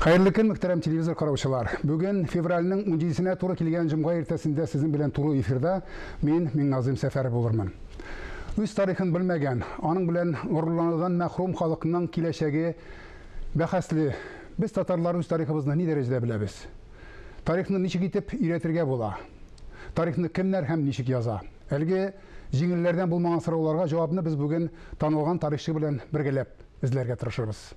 Hayırlı gün muhterem televizor караучылар. Бүгін февральның 17-сіне туры келген жұмға ертесінде сіздің білен туры эфирда мен Назым Сәфәров болырмын. Өз тарихын білмеген, аның білен ғұрланылған мәхрум халқының келешегі бәхәслі. Біз татарлар өз тарихыбызны не дәрежеде білеміз? Тарихны ничек итеп үйретергә була? Тарихны кемнәр һәм ничек яза? Әлге җиңелләрдән булмаган сорауларга җавапны біз бүген танылган тарихчы белән бергәләп эзләргә тырышабыз.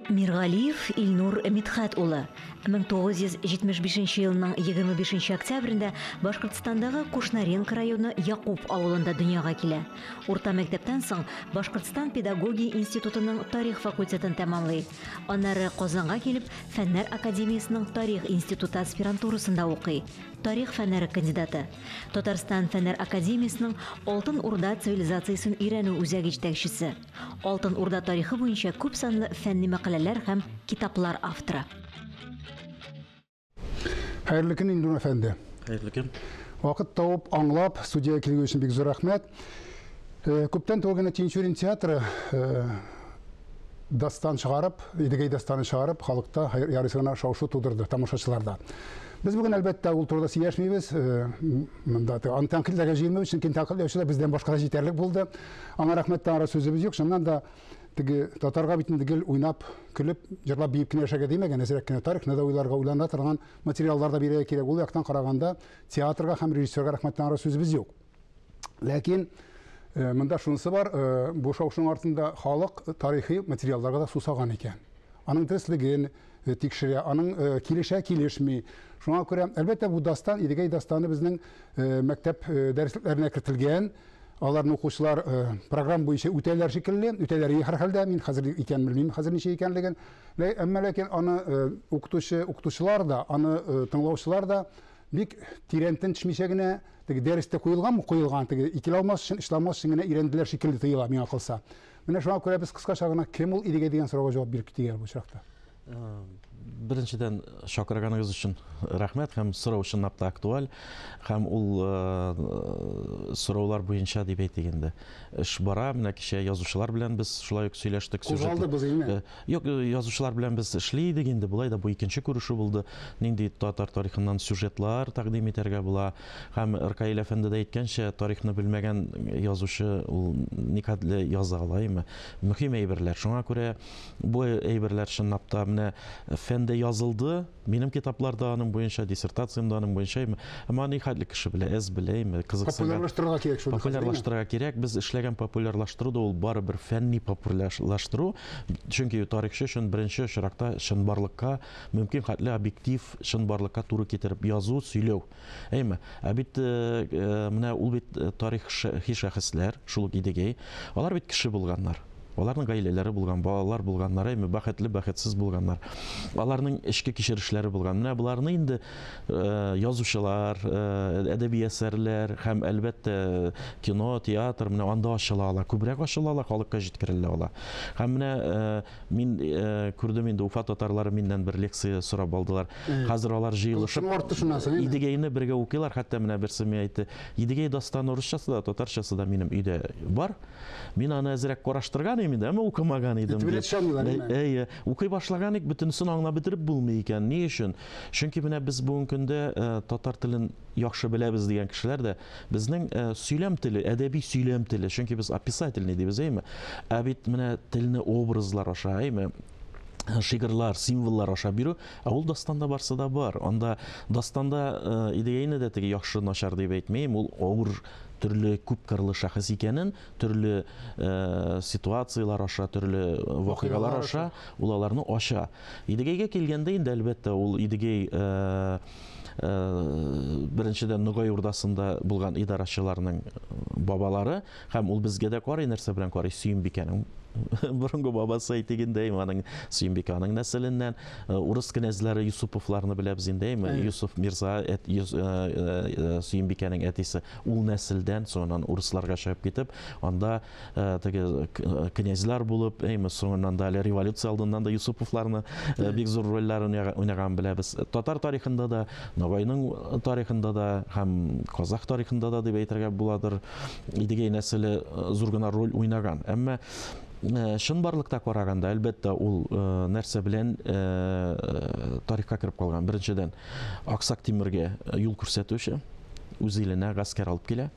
Миргалиев Илнур Мидхәт улы 1975 елның 25 октябрендә Башкортстандагы Кушнаренко районы Якуб авылында дөньяга килә. Урта мәктәптән соң Башкортстан педагогия институтының тарих факультетын тәмамлый. Аннары Казанга килеп, Фәннәр академиясының тарих институты аспирантурасында укый. Тарих фәннәре кандидаты. Татарстан Фәннәр академиясының Алтын Урда цивилизациясын өйрәнү үзәге җитәкчесе. Алтын Урда тарихы буенча күп санлы фәнни мәкаләләр һәм китаплар авторы. Hayırlı gün İlnur Efendi. Hayırlı gün. Vakit taup, anlap, stüdyoya kelgü için bek zor rahmet. Көптен тоғына Тинчурин театры дастан шығарып, едігей дастаны шығарып, халықта ярысына шаушу тудырды, тамашашыларда. Біз бүгін әлбәтті ол турда сияшмейбіз, антанқылдарға жейміз, чүнкен тақылдаушылар бізден башқада жетерлік болды. Аңа рахметтен ара сөзіміз жоқ, шыннан да татарға битін дегіл ойнап, күліп, жырлап бейіп кіне шәге деймеген, әзірек кіне тарих, нәді ойларға ойланда тұрған материалларда береге керек. Ол яқтан қарағанда театрға һәм режиссерға рахметтен ара сөзіміз жоқ. Ләкин мында шунысы бар, бұл шаушының артында халық тарихи материалдарға да сусаған екен. Аның тіріслігін текшіре, аның келеше келешмей. Шуңа көрі, әлбәттә бұл дастан, едігей дастаны біздің мәктәп дәріслеріне кіртілген. Аларын оқушылар программ бойынша үтәләр шекілі, үтәләр ехар хәлдә, мен қазір екен білмеймін, қазір неше екенлігін. Әмма ләкен аны оқытушылар да, аны тыңлаушылар да бик тирәнтен төшмичәгенә дәрестә куелганмы, куелган, икеле алмас өчен, ишламас өчен генә ирәнделәр шикелле тоела, миңа калса. Менә шуңа күрә без кыскача гына кем ул идегә дигән сорауга җавап биреп китәр бу чакта. Біріншіден шақырғаныңыз үшін рахмет, һәм сұрау үшін напта актуаль, һәм ол сұраулар бойынша деп әйтегенде. Іш бара, мына кеше язушылар белән біз шулай ук сөйләштек. Кузалды біз еме? Yok, язушылар белән біз эшлей дегенде, булай да бу икенче күрешү булды. Нинди татар тарихыннан сюжетлар тәкъдим итәргә була. Һәм Ркаил әфәнде дә әйткәнчә, тарихны белмәгән язучы ул никадле яза алаймы? Мөһим әйберләр. Шуңа күрә бу әйберләр өчен напта менә фәндә язылды. Минем китапларда аның буенча, диссертациямда аның буенча, әмма никадле кеше белә, әз беләме, кызыксынган. Популярлаштырырга кирәк шул. Популярлаштырырга кирәк. Без эшләгән популярлаштыру да ул барыбер фәнни популярлаштыру. Чөнки тарихчы өчен беренче очракта чынбарлыкка, мөмкин хәтле объектив чынбарлыкка туры китереп язу, сөйләү. Әйме, бит менә ул бит тарих шәхесләр, шул идегей, алар бит кеше булганнар. Аларның гаиләләре булган, балалар булганнар, бәхетле, бәхетсез булганнар. Аларның эчке кичерешләре булган. Менә буларны инде язучылар, әдәби әсәрләр һәм әлбәттә кино, театр менә анда ачыла ала, күбрәк ачыла ала, халыкка җиткерелә ала. Һәм менә мин күрдем инде Уфа татарлары миннән бер лекция сорап алдылар. Хәзер алар җыелышып идегейне бергә укыйлар, хәтта менә берсе миңа әйтте, идегей дастаны русчасы да, татарчасы да минем өйдә бар. Мин аны әзрәк караштырган әмма укымаган идем. Укый башлаган ик, бөтенсен аңлап бетереп булмый икән. Ни өчен? Чөнки менә без бүгенге көндә татар телен яхшы беләбез дигән кешеләр дә безнең сөйләм теле, әдәби сөйләм теле, чөнки без описательный дибез, әйме? Ә бит менә телне образлар аша, әйме? Шигырлар, символлар аша бирү, ул дастанда барса да бар. Анда дастанда идегәйне дә теге яхшы начар дип әйтмәйм, ул авыр төрле күп кырлы шәхес икәнен, төрле ситуациялар аша, төрле вакыйгалар аша, ул аларны ача. Идегәйгә килгәндә инде әлбәттә ул идегәй беренчедән Нугай урдасында булган идарачыларның бабалары, һәм ул безгә дә карый, нәрсә белән карый, Сөембикәнең Бурунго бабасы әйтегендәй, аның Сөембикәнең нәселеннән, урыс князьләре Юсуповларны беләбез инде, Юсуф Мирза, Сөембикәнең әтисе, ул нәселдән соңыннан урысларга чыгып китеп, анда теге князьлар булып, соңыннан да революция алдыннан да Юсуповларны бик зур рольләрен уйнаган беләбез. Татар тарихында да, Ногайның тарихында да, һәм Казак тарихында да дип әйтергә буладыр, идегәй нәселе зур гына роль уйнаган. Әмма Чынбарлыкта караганда, әлбәттә, ул нәрсә белән тарихка кереп калган. Беренчедән, Аксак Тимергә юл күрсәтүче, үз иленә гаскәр алып килә.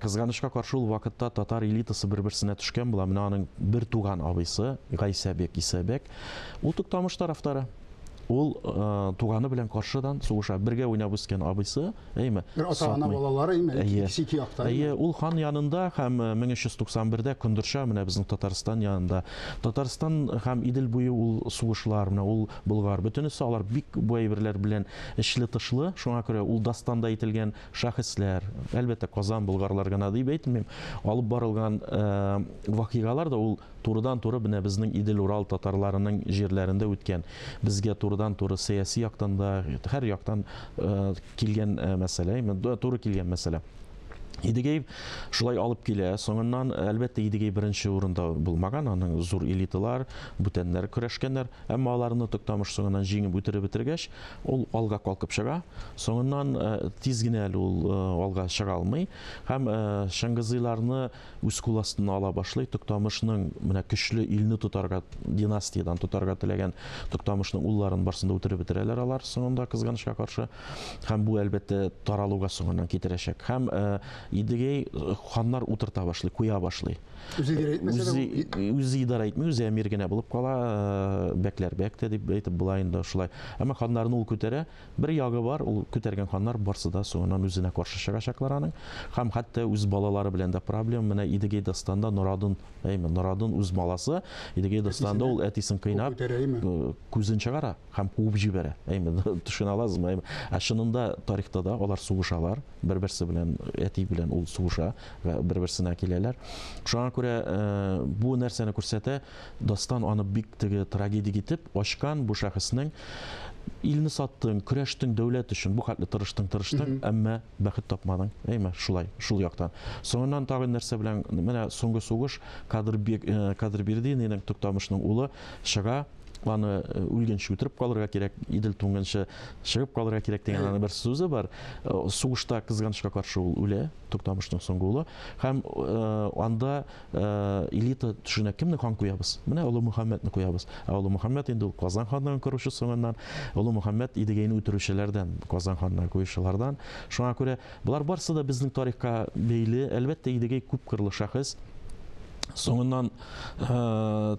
Кызганычка каршы ул вакытта татар элитасы бер-берсенә төшкән була. Менә аның бер туган абыйсы, Гайсәбек Исәбек, ул Туктамыш тарафтары. Ул туганы белән каршыдан сугыша. Бергә уйнап үскән абыйсы, әйме? Ата-ана балалары, икесе ике якта. Ул хан янында һәм 1391-дә Көндерша, менә безнең Татарстан янында. Татарстан һәм Идел буе ул сугышлар, менә ул Болгар, бөтенесе алар бик бу әйберләр белән эшле-тышлы. Шуңа күрә ул дастанда әйтелгән шәхесләр, әлбәттә Казан болгарлар гына дип әйтмим, алып барылган вакыйгалар да ул турыдан-туры менә безнең Идел Урал татарларының җирләрендә үткән. Безгә турыдан-туры сәяси яктан да, һәр яктан килгән мәсьәлә, туры килгән мәсьәлә. Идегей шулай алып килә. Соңыннан, әлбәттә, Идегей беренче урында булмаган, аның зур элиталар, бүтәннәр көрәшкәннәр, әмма аларны Туктамыш соңыннан җиңеп үтереп бетергәч, ул алга калкып чыга. Соңыннан тиз генә әле ул алга чыга алмый, һәм Шыңгызыйларны үз кул астына ала башлый. Туктамышның менә көчле илне тотарга, династиядан тотарга теләгән Туктамышның улларын барсында үтереп бетерәләр алар соңында кызганычка каршы. Һәм бу әлбәттә таралуга соңыннан китерәчәк. Һәм Идегей ханнар утырта башлый, куя башлый. Үзе идара итмәй, үзе әмир генә булып кала, бәкләр бәктә дип әйтеп була инде шулай. Әмма ханнарны ул күтәрә. Бер ягы бар, ул күтәргән ханнар барсы да соңыннан үзенә каршы чыгачаклар аның. Һәм хәтта үз балалары белән дә проблема. Менә Идегей дастанда Норадын үз маласы, Идегей дастанда ул әтисен кыйнап, күзен чыгара һәм куып җибәрә. Төшенә аласызмы? Ә чынында тарихта да алар сугышалар, бер-берсе белән, әти белән ул сугыша, бер-берсенә киләләр. Шуңа күрә бу нәрсәне күрсәтә, дастан аны бик теге трагедия итеп ачкан бу шәхеснең илне саттың, көрәштең дәүләт өчен, бу хәтле тырыштың, әмма бәхет тапмадың, әйме, шул яктан. Соңыннан тагын нәрсә белән, менә соңгы сугыш Кадырбердинның Туктамышның улы чыга, аны үлгәнче үтереп калырга кирәк, Идел туңганчы чыгып калырга кирәк дигән аны бер сүзе бар. Сугышта кызганычка каршы ул үлә, Туктамышның соңгы улы, һәм анда элита төшенә кемне хан куябыз? Менә Улы Мөхәммәдне куябыз. Улы Мөхәммәд инде ул Казан ханының көрүче соңыннан, Улы Мөхәммәд Идегейне үтерүчеләрдән, Казан ханына куючылардан. Шуңа күрә булар барысы да безнең тарихка бәйле. Әлбәттә, Идегей күп кырлы шәхес. Соңыннан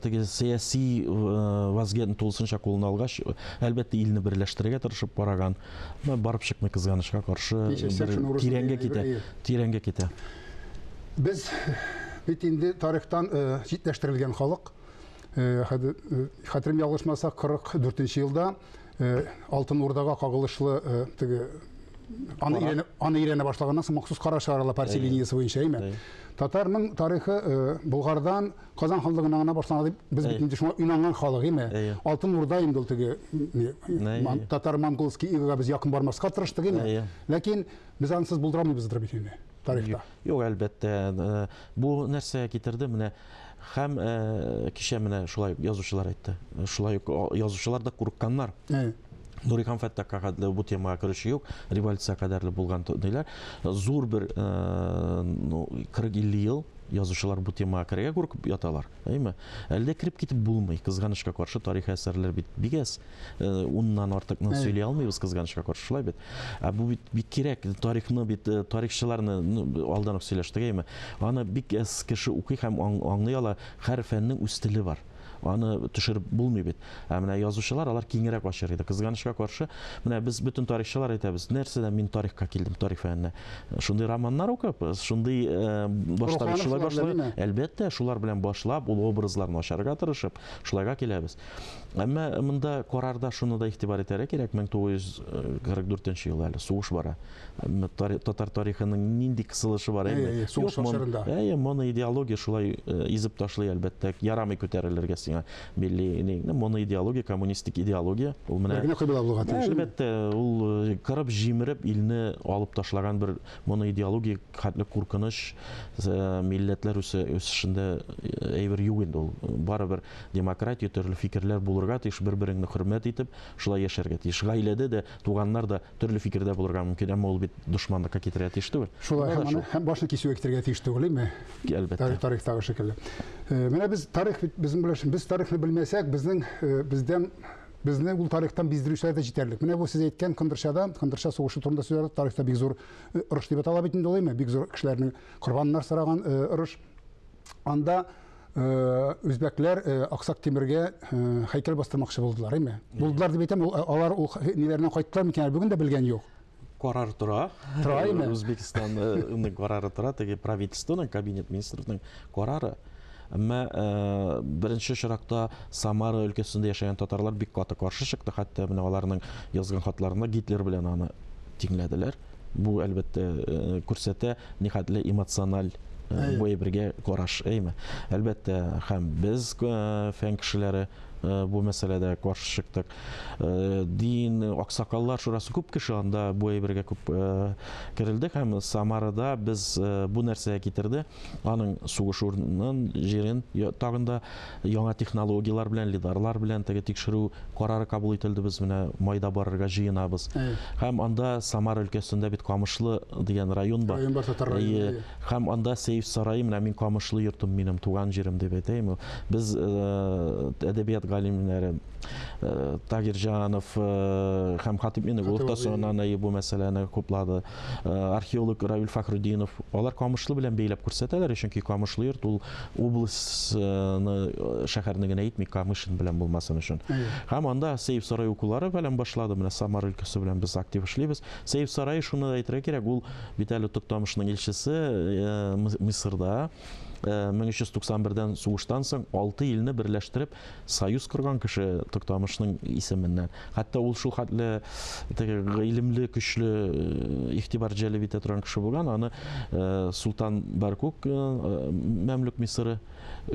теге сәяси вазгетны тулысынча кулына алгач, әлбәттә илне берләштерергә тырышып бараган, барып чыкмый кызганычка каршы тирәнгә китә. Без бит инде тарихтан җитештерелгән халык. Хәтерем ялгышмаса, 44 елда Алтын Урдага кагылышлы теге аны өйрәнә башлаганнан соң махсус карашларга парселиниясе буенча, әйме? Татарның тарихы Болгардан Казан ханлыгына гына башланган дип без бит инде шуңа уйнанган халык, әйме? Алтын Урда инде ул теге татар-монголский игыга без якын бармаска тырыштык, әйме? Ләкин без ансыз булдырамыйбыз бит инде тарихта. Юк, әлбәттә, бу нәрсә китерде менә һәм кичә менә шулай язучылар әйтте. Шулай язучылар да курыкканнар. Нурихан Фәттахка бу темага керүче юк, революция кадәрле булган диләр. Зур бер 40-50 ел язучылар бу темага керергә куркып яталар, әйме? Әлдә кирип китеп булмый, кызганычка каршы тарих әсәрләр бит бигәс, уннан артыкны сөйли алмыйбыз кызганычка каршы, шулай бит. Бу бик кирәк, тарихны бит тарихчыларны алдан ук сөйләштек, әйме? Аны бик әз кеше укый һәм аңлый ала, һәр фәннең үз теле бар. Аны төшереп булмый бит. Менә язучылар алар киңрәк ачыр иде. Кызганычка каршы, менә без бүтән тарихчылар әйтәбез, нәрсәдән мин тарихка килдем, тарих фәненә. Шундый романнар укып, шундый баштан шулай башлап, әлбәттә, шулар белән башлап, ул образларны ачарга тырышып, шулайга киләбез. Әмма монда карарда шуны да игътибар итәргә кирәк, 1944 ел әле сугыш бара. Татар тарихының нинди кысылышы бар, әйме? Сугыш башларында. Моны идеология шулай изеп ташлый, әлбәттә, ярамый күтәрелергә сиңа милли моноидеология, коммунистик идеология. Ул менә Бергә кыйбла булган тиеш. әлбәттә ул кырып җимереп илне алып ташлаган бер моноидеология хәтле куркыныч милләтләр үсешендә әйбер юк инде ул. Барыбер демократия, төрле фикерләр булырга тиеш, бер-береңне хөрмәт итеп, шулай яшәргә тиеш. Гаиләдә дә, туганнар да төрле фикердә булырга мөмкин, әмма ул бит дошманлыкка китерә тиеш түгел. Шулай һәм башны кисүгә китергә тиеш түгелме? Әлбәттә. Тарихтагы шикелле. Менә без тарих безнең белән без тарихны белмәсәк, безне ул тарихтан биздерүчеләр дә җитәрлек. Менә бу сез әйткән Кындырша сугышы турында сүзләр тарихта бик зур урыш дип атала бит инде улаймы? Бик зур кешеләрнең корбаннар сараган урыш. Анда үзбәкләр Аксак Тимергә һәйкәл бастырмакчы булдылар, әйме? Булдылар дип әйтәм, алар ул ниләреннән кайттылар микән? Бүген дә белгән юк. Карар тора. Үзбекстанның карары тора, теге правительствоның, кабинет министрының карары. Әмма беренче чиракта Самара өлкәсендә яшәгән татарлар бик каты каршы чыкты, хәтта менә аларның язган хатларында Гитлер белән аны тиңләделәр. Бу әлбәттә күрсәтә нихәтле эмоциональ бу әйбергә караш, әйме. Әлбәттә һәм без фән кешеләре бу мәсьәләдә каршы чыктык. Дин аксакаллар шурасы күп кеше анда бу әйбергә күп керелде һәм Самарада без бу нәрсәгә китерде. Аның сугыш урынын, җирен тагында яңа технологиялар белән, лидарлар белән теге тикшерү карары кабул ителде. Без менә майда барырга җыенабыз. Һәм анда Самара өлкәсендә бит Камышлы дигән район бар. Һәм анда Сейф сарае, менә мин Камышлы йортым, минем туган җирем дип әйтәм. Без әдәбият галимнәре Тагирҗанов һәм Хатип Мине уртасынан бу мәсьәләне хуплады. Археолог Равил Фахруддинов алар Камышлы белән бәйләп күрсәтәләр, чөнки Камышлы йорт ул областьны шәһәрне генә әйтми, Камышын белән булмасын өчен. Һәм анда Сейф сарае укулары белән башлады. Менә Самара өлкәсе белән без актив эшлибез. Сейф сарае шуны әйтергә кирәк, ул бит әле Токтамышның илчесе Мисырда 1391-дән сугыштан соң 6 илне берләштереп союз корган кеше Токтамышның исеменнән. Хәтта ул шул хәтле гыйлемле, көчле, игътибар җәлеп итә торган кеше булган. Аны Султан Баркук мәмлүк Мисыры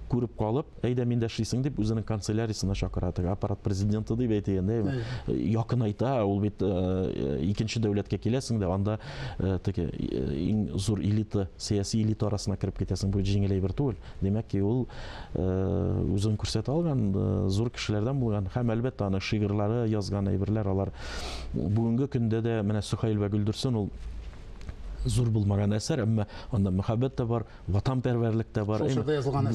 күреп калып, әйдә мин дә эшлисең дип үзенең канцеляриясына чакыра. Аппарат президенты дип әйтгәндә, якын айта, ул бит икенче дәүләткә киләсең дә, анда иң зур элита, сиясий элита арасына кереп китәсең, бу җиңел әйбер түгел. Демәк ки ул үзен күрсәтә алган зур кешеләрдән булган. Һәм әлбәттә аны шигырьләре язган әйберләр, алар бүгенге көндә дә менә Сөхәйл вә Гөлдерсен ул зур булмаган әсәр, әмма анда мәхәббәт тә бар, ватанпәрвәрлек тә бар.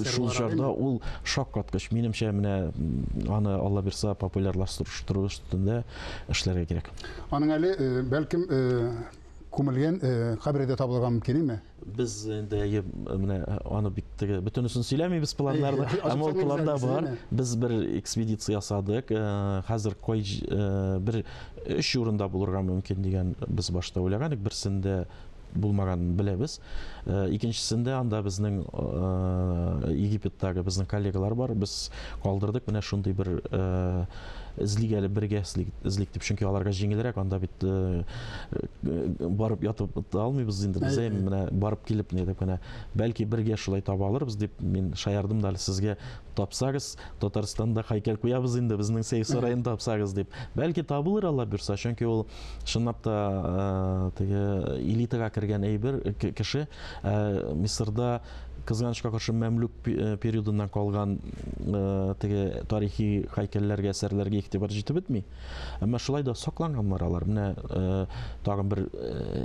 Шул чорда ул шаккаткыч. Минемчә менә аны Алла бирсә популярлаштыру өстендә эшләргә кирәк. Аның әле бәлкем күмелгән кабердә табылган мөмкинме? Без инде менә аны бик бөтенесен сөйләмибез планнарны, әмма ул планда бар. Без бер экспедиция ясадык. Хәзер бер 3 урында булырга мөмкин дигән без башта уйлаган идек. Берсендә булмаган беләбез. Икенчесендә анда безнең Египеттагы безнең коллегалар бар. Без калдырдык менә шундый бер эзлигәле бергә эзлик дип, чөнки аларга җиңелрәк, анда бит барып ятып алмыйбыз инде. Без менә барып килеп не дип менә бәлки бергә шулай таба алырбыз дип мин шаярдым да сезгә, тапсагыз Татарстанда һәйкәл куябыз инде, безнең Сейф сараен тапсагыз дип. Бәлки табылыр, Алла бирсә, чөнки ул чынлап та теге элитага кергән әйбер кеше. Мисырда кызганычка каршы мәмлүк периодыннан калган теге тарихи һәйкәлләргә, әсәрләргә игътибар җитеп бетми. Әмма шулай да сакланганнар алар. Менә тагын бер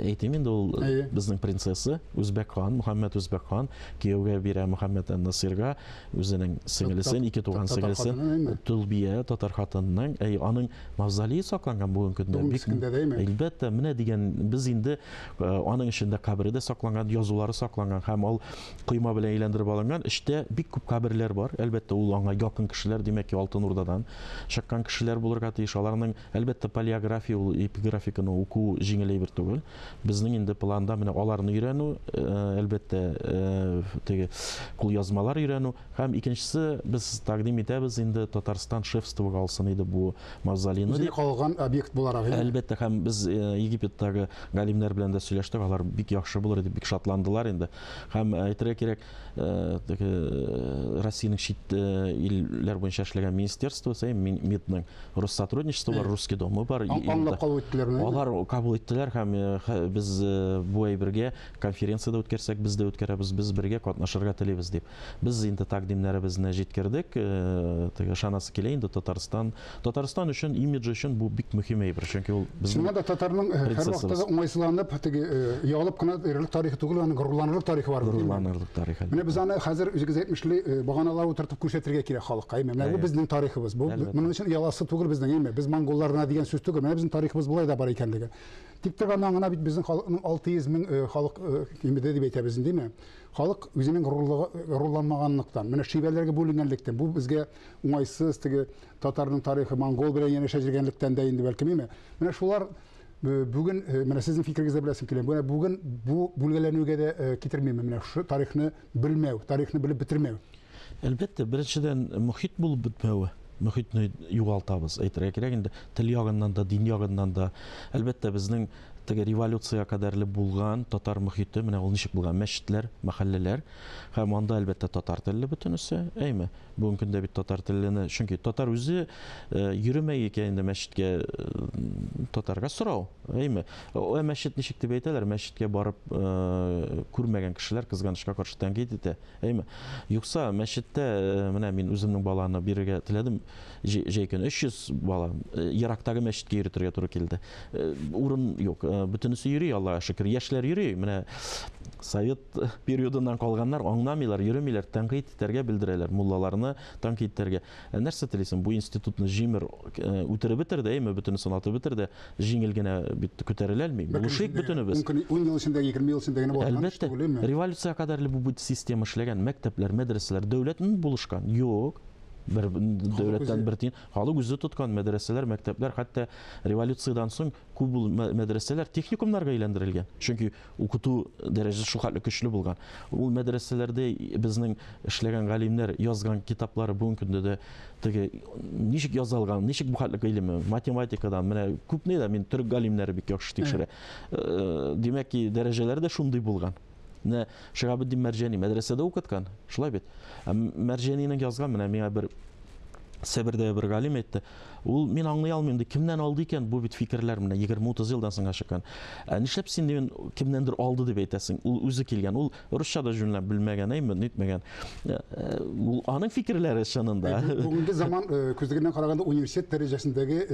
әйтим инде, ул безнең принцесса Үзбәк хан, Мөхәммәд Үзбәк хан кияүгә бирә Мөхәммәд ан-Насирга үзенең сеңлесен, ике туган сеңлесен, Тулбия татар хатынының, аның мавзолее сакланган бүгенге көндә. Әлбәттә, менә дигән без инде аның эчендә кабере дә сакланган, язулары сакланган һәм ул койма белән әйләндереп алынган. Эштә бик күп каберләр бар. Әлбәттә, ул аңа якын кешеләр, димәк ки Алтын Урдадан чыккан кешеләр булырга тиеш. Аларның әлбәттә палеография, ул эпиграфиканы уку җиңел әйбер түгел. Безнең инде планда менә аларны өйрәнү, әлбәттә теге кулъязмалар өйрәнү һәм икенчесе без тәкъдим итәбез инде Татарстан шефствога алсын иде бу мавзолейны дип. Калган объект буларак. Әлбәттә, һәм без Египеттагы галимнәр белән дә сөйләштек. Алар бик яхшы булыр дип бик шатландылар инде. Һәм әйтергә кирәк, Россияның шит илләр буенча эшләгән министерствосы, МИДның Россотрудничество бар, Русский домы бар. Аңлап кабул иттеләр. Алар кабул иттеләр һәм без бу ай бергә конференцияда үткәрсәк, без дә үткәрәбез, без бергә катнашырга телибез дип. Без инде тәкъдимнәребезне җиткердек. Шанасы килә инде Татарстан өчен, имиджы өчен бу бик мөһим әйбер. Чөнки ул безнең да татарның һәр вакытта уңайсызланып, ялып кына ирлек тарихы түгел, аның горурланырлык тарихы бар. Горурланырлык тарихы. Менә biz аны хәзер үзегез әйтмешле баганалар утыртып күрсәтергә кирәк халыкка. Менә бу безнең тарихыбыз. Бу моның өчен яласы түгел безнең, без монголлар гына дигән сүз түгел. Менә безнең тарихыбыз булай да бар икәнлеге. Тик торганнан гына бит безнең халыкның 600 мең халык кимеде дип әйтәбез инде. Халык үзенең горурланмаганлыктан, менә шибәләргә бүленгәнлектән, бу безгә уңайсыз, татарның тарихы монгол белән янәшә җиргәнлектән дә инде бәлки миме. Менә шулар бүген менә сезнең фикерегезгә беләсем килә. Менә бүген бу бүлгәләнүгә дә китермиме менә шу тарихны белмәү, тарихны белеп бетермәү. Әлбәттә, беренчедән мөхит булып бетмәүе. Мөхитне югалтабыз. Әйтергә кирәк инде, тел ягыннан да, дин ягыннан да. Әлбәттә, безнең революция кадәрле булган татар мөхите, менә ул ничек булган мәчетләр, мәхәлләләр, һәм анда әлбәттә татар телле бөтенесе, әйме. Бүгенге көндә бит татар теллене, чөнки татар үзе йөрмәй икән инде мәчеткә татарга сорау, әйме. О мәчет ничек дип әйтәләр, мәчеткә барып күрмәгән кешеләр кызганычка каршы тәнкыйть итә, әйме. Юкса мәчеттә менә мин үземнең баланы бирергә теләдем, җәй көне 300 бала ерактагы мәчеткә йөртергә туры килде. Урын юк. Бөтенесе йөри, Аллага шөкер, яшьләр йөри. Менә Совет периодыннан калганнар аңламыйлар, йөрмиләр, тәнкыйть итәргә белдерәләр, муллаларны тәнкыйть итәргә. Нәрсә телисең, бу институтны җимер үтереп бетерде, әйме, бөтенесен атып бетерде, җиңел генә бит күтәрелә алмый. Бу шик бөтенебез. 10 ел эчендә, 20 ел эчендә генә булган. Әлбәттә, революция кадәрле бу бит система эшләгән, мәктәпләр, мәдрәсәләр дәүләтнең булышкан. Юк. Бер дәүләттән бер тин, халык үзе тоткан мәдрәсәләр, мәктәпләр, хәтта революциядан соң күп мәдрәсәләр техникумнарга әйләндерелгән. Чөнки укыту дәрәҗәсе шулкадәр көчле булган. Ул мәдрәсәләрдә безнең эшләгән галимнәр язган китаплары бүгенге көндә дә ничек язылган, ничек бу хәтлек гыйлеме, математикадан, менә күпне дә мин төрек галимнәре бик яхшы тикшерә. Димәк ки, дәрәҗәләре дә шундый булган. Менә Шиһабетдин Мәрҗани мәдрәсәдә укыткан, шулай бит. Мәрҗанинең язган, менә миңа бер Себердә бер галим әйтте. Ул мин аңлый алмыйм ди, кемнән алды икән бу бит фикерләр менә 20-30 елдан соң чыккан. Нишләп син дигән кемнәндер алды дип әйтәсең? Ул үзе килгән, ул русча да җүнләп белмәгән, әйме, нитмәгән. Ул аның фикерләре шынында. Бүгенге заман күздәгеннән караганда университет дәрәҗәсендәге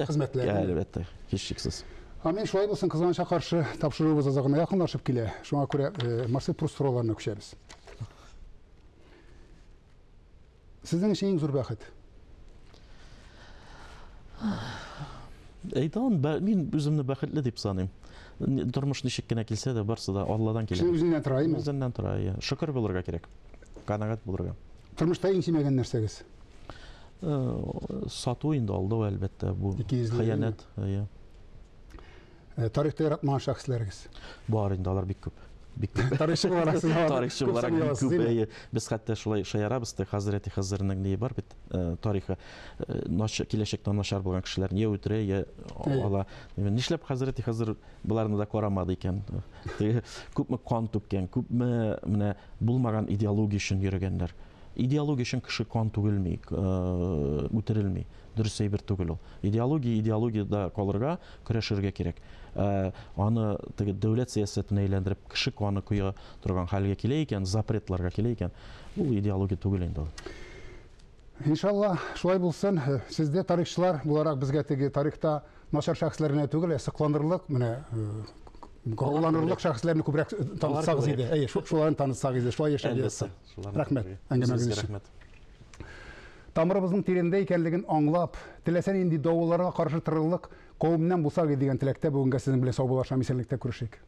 хезмәтләр. Әлбәттә, һичшиксез. Мен шулай булсын, кызганычка каршы тапшыруыбыз азагына якынлашып килә. Шуңа күрә Марсель Пруст сорауларына күчәбез. Сезнең өчен иң зур бәхет? Әйтәм, мин үземне бәхетле дип саныйм. Тормыш ничек кенә килсә дә, барсы да Алладан килә. Үзеннән тора, әйме? Үзеннән тора, шөкер булырга кирәк. Канәгать булырга. Тормышта иң сөймәгән нәрсәгез? Сату инде алды, әлбәттә, бу хыянәт. Тарихта яратмаган шәхесләрегез? Бар инде, алар бик күп. Тарихчы буларсыздар. Тарихчы буларак бик күп. Без хәтта шулай шаярабыз, Хәзрәти Хызырның ние бар бит, тарихы. Киләчәктә начар булган кешеләрне я үтерә, я ала. Нишләп Хәзрәти Хызыр буларны да карамады икән? Күпме кан түккән, күпме менә булмаган идеология өчен йөргәннәр. Идеология өчен кеше кан түгелми, үтерелми. Дөрес әйбер түгел ул. Идеологиядә калырга, көрәшергә кирәк. Аны дәүләт сәясәтенә әйләндереп, кеше каны куя торган хәлгә килә икән, запретларга килә икән. Ул идеология түгел инде. Иншалла, шулай булсын. Сездә тарихчылар буларак безгә тарихта начар шәхесләрне түгел, сакландырырлык, менә горурланырлык шәхесләрне күбрәк танытсагыз иде. Шуларны танытсагыз иде. Шулай яшәгез. Рәхмәт. Әңгәмәгез өчен. Тамырыбызның тирендә икәнлеген аңлап, теләсән инде давылларга каршы торырлык кавымнан булсак дигән теләктә бүгенгә сезнең белән саубуллашам исәнлектә күрешик.